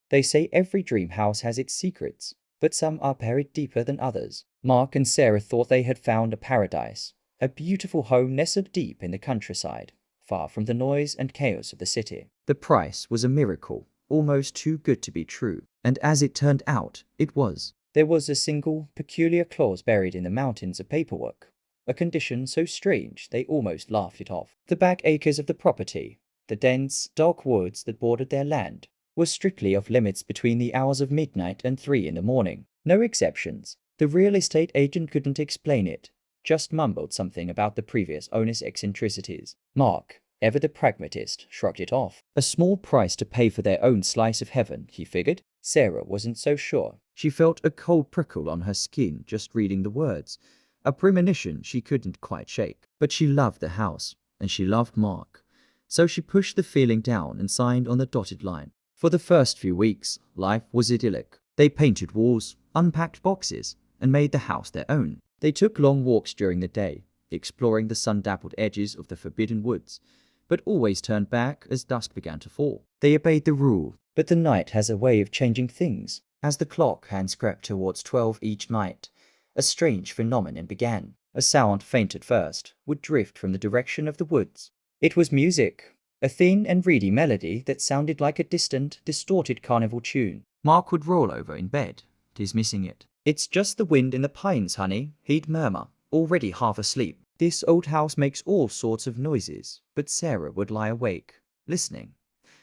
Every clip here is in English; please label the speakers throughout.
Speaker 1: They say every dream house has its secrets, but some are buried deeper than others. Mark and Sarah thought they had found a paradise, a beautiful home nestled deep in the countryside, far from the noise and chaos of the city. The price was a miracle, almost too good to be true, and as it turned out, it was. There was a single, peculiar clause buried in the mountains of paperwork, a condition so strange they almost laughed it off. The back acres of the property, the dense, dark woods that bordered their land, were strictly off limits between the hours of midnight and 3 in the morning. No exceptions. The real estate agent couldn't explain it, just mumbled something about the previous owner's eccentricities. Mark, ever the pragmatist, shrugged it off. A small price to pay for their own slice of heaven, he figured. Sarah wasn't so sure. She felt a cold prickle on her skin just reading the words, a premonition she couldn't quite shake. But she loved the house, and she loved Mark. So she pushed the feeling down and signed on the dotted line. For the first few weeks, life was idyllic. They painted walls, unpacked boxes, and made the house their own. They took long walks during the day, exploring the sun-dappled edges of the forbidden woods, but always turned back as dusk began to fall. They obeyed the rule, but the night has a way of changing things. As the clock hands crept towards 12 each night, a strange phenomenon began. A sound, faint at first, would drift from the direction of the woods. It was music, a thin and reedy melody that sounded like a distant, distorted carnival tune. Mark would roll over in bed, dismissing it. "It's just the wind in the pines, honey," he'd murmur, already half asleep. "This old house makes all sorts of noises." But Sarah would lie awake, listening,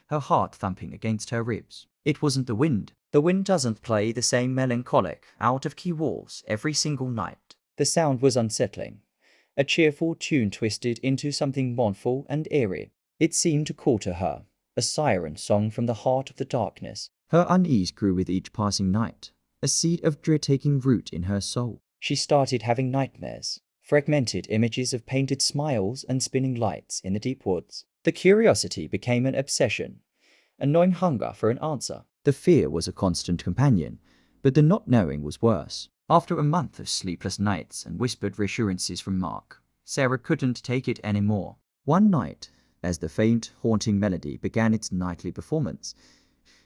Speaker 1: her heart thumping against her ribs. It wasn't the wind. The wind doesn't play the same melancholic, out-of-key waltz every single night. The sound was unsettling, a cheerful tune twisted into something mournful and eerie. It seemed to call to her, a siren song from the heart of the darkness. Her unease grew with each passing night, a seed of dread taking root in her soul. She started having nightmares, fragmented images of painted smiles and spinning lights in the deep woods. The curiosity became an obsession, a gnawing hunger for an answer. The fear was a constant companion, but the not knowing was worse. After a month of sleepless nights and whispered reassurances from Mark, Sarah couldn't take it anymore. One night, as the faint, haunting melody began its nightly performance,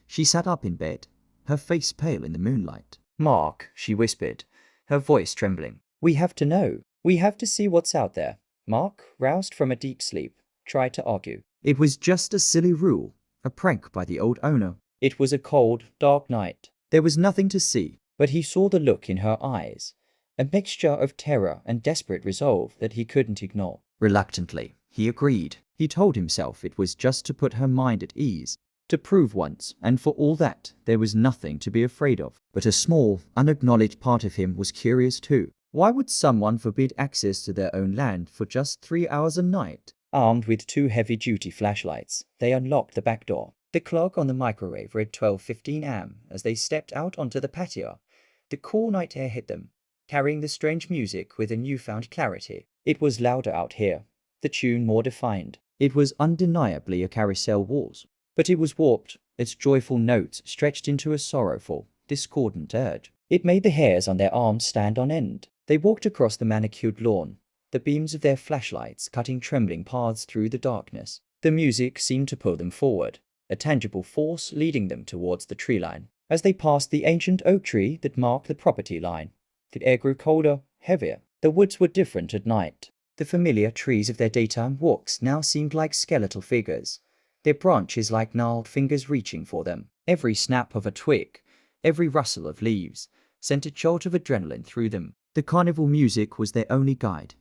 Speaker 1: she sat up in bed, her face pale in the moonlight. "Mark," she whispered, her voice trembling. "We have to know. We have to see what's out there." Mark, roused from a deep sleep, tried to argue. It was just a silly rule, a prank by the old owner. It was a cold, dark night. There was nothing to see, but he saw the look in her eyes, a mixture of terror and desperate resolve that he couldn't ignore. Reluctantly, he agreed. He told himself it was just to put her mind at ease, to prove once and for all that there was nothing to be afraid of. But a small, unacknowledged part of him was curious too. Why would someone forbid access to their own land for just 3 hours a night? Armed with 2 heavy-duty flashlights, they unlocked the back door. The clock on the microwave read 12:15 am. As they stepped out onto the patio, the cool night air hit them, carrying the strange music with a newfound clarity. It was louder out here, the tune more defined. It was undeniably a carousel waltz, but it was warped, its joyful notes stretched into a sorrowful, discordant urge. It made the hairs on their arms stand on end. They walked across the manicured lawn, the beams of their flashlights cutting trembling paths through the darkness. The music seemed to pull them forward, a tangible force leading them towards the tree line. As they passed the ancient oak tree that marked the property line, the air grew colder, heavier. The woods were different at night. The familiar trees of their daytime walks now seemed like skeletal figures, their branches like gnarled fingers reaching for them. Every snap of a twig, every rustle of leaves, sent a jolt of adrenaline through them. The carnival music was their only guide,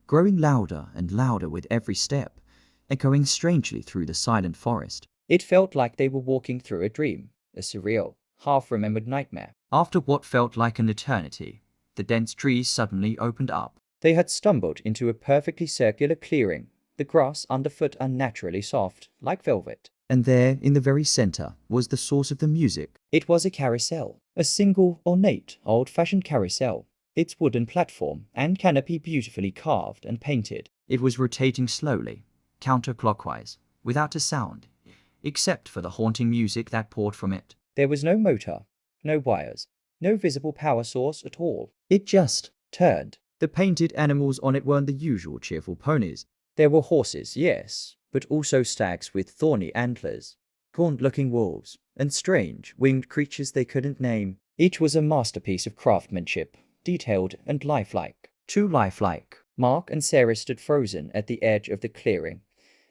Speaker 1: growing louder and louder with every step, echoing strangely through the silent forest. It felt like they were walking through a dream, a surreal, half-remembered nightmare. After what felt like an eternity, the dense trees suddenly opened up. They had stumbled into a perfectly circular clearing, the grass underfoot unnaturally soft, like velvet. And there, in the very center, was the source of the music. It was a carousel, a single, ornate, old-fashioned carousel, its wooden platform and canopy beautifully carved and painted. It was rotating slowly, counterclockwise, without a sound, except for the haunting music that poured from it. There was no motor, no wires, no visible power source at all. It just turned. The painted animals on it weren't the usual cheerful ponies. There were horses, yes, but also stags with thorny antlers, gaunt-looking wolves, and strange, winged creatures they couldn't name. Each was a masterpiece of craftsmanship, detailed and lifelike. Too lifelike. Mark and Sarah stood frozen at the edge of the clearing,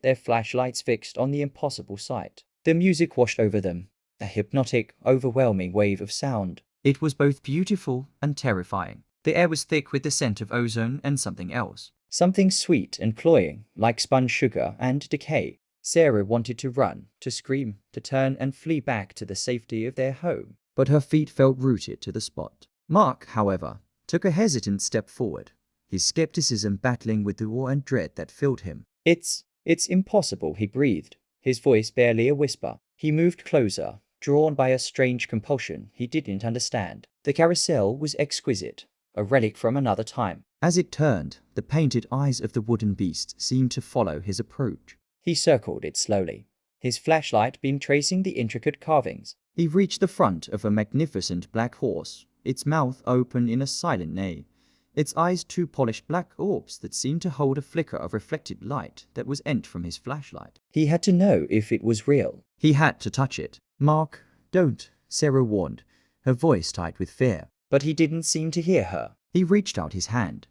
Speaker 1: their flashlights fixed on the impossible sight. The music washed over them, a hypnotic, overwhelming wave of sound. It was both beautiful and terrifying. The air was thick with the scent of ozone and something else. Something sweet and cloying, like spun sugar and decay. Sarah wanted to run, to scream, to turn and flee back to the safety of their home, but her feet felt rooted to the spot. Mark, however, took a hesitant step forward, his skepticism battling with the awe and dread that filled him. It's impossible, he breathed, his voice barely a whisper. He moved closer, drawn by a strange compulsion he didn't understand. The carousel was exquisite, a relic from another time. As it turned, the painted eyes of the wooden beast seemed to follow his approach. He circled it slowly, his flashlight beam tracing the intricate carvings. He reached the front of a magnificent black horse, its mouth open in a silent neigh, its eyes two polished black orbs that seemed to hold a flicker of reflected light that was ent from his flashlight. He had to know if it was real. He had to touch it. Mark, don't, Sarah warned, her voice tight with fear. But he didn't seem to hear her. He reached out his hand,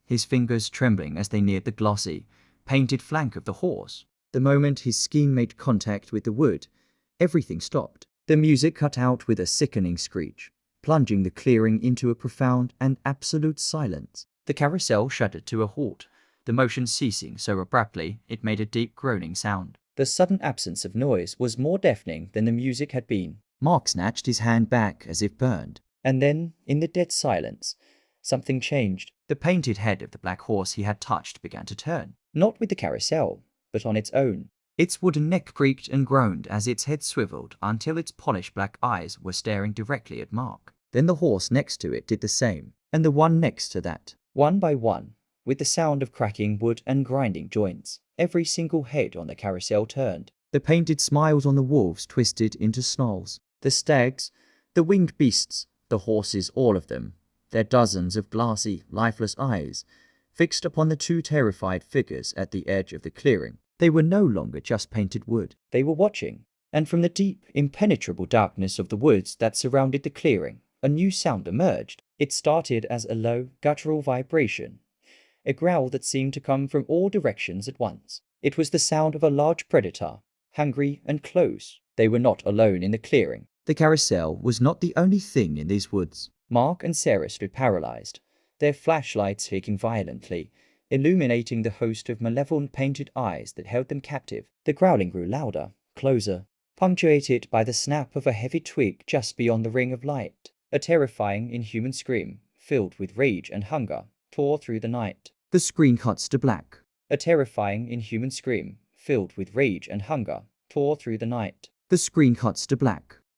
Speaker 1: his fingers trembling as they neared the glossy, painted flank of the horse. The moment his skin made contact with the wood, everything stopped. The music cut out with a sickening screech, plunging the clearing into a profound and absolute silence. The carousel shuddered to a halt, the motion ceasing so abruptly it made a deep groaning sound. The sudden absence of noise was more deafening than the music had been. Mark snatched his hand back as if burned. And then, in the dead silence, something changed. The painted head of the black horse he had touched began to turn, not with the carousel, but on its own. Its wooden neck creaked and groaned as its head swiveled until its polished black eyes were staring directly at Mark. Then the horse next to it did the same, and the one next to that. One by one, with the sound of cracking wood and grinding joints, every single head on the carousel turned. The painted smiles on the wolves twisted into snarls. The stags, the winged beasts, the horses, all of them, their dozens of glassy, lifeless eyes, fixed upon the two terrified figures at the edge of the clearing. They were no longer just painted wood. They were watching, and from the deep, impenetrable darkness of the woods that surrounded the clearing, a new sound emerged. It started as a low, guttural vibration, a growl that seemed to come from all directions at once. It was the sound of a large predator, hungry and close. They were not alone in the clearing. The carousel was not the only thing in these woods. Mark and Sarah stood paralyzed, their flashlights shaking violently, illuminating the host of malevolent painted eyes that held them captive. The growling grew louder, closer, punctuated by the snap of a heavy twig just beyond the ring of light. A terrifying, inhuman scream, filled with rage and hunger, tore through the night. The screen cuts to black. A terrifying, inhuman scream, filled with rage and hunger, tore through the night. The screen cuts to black.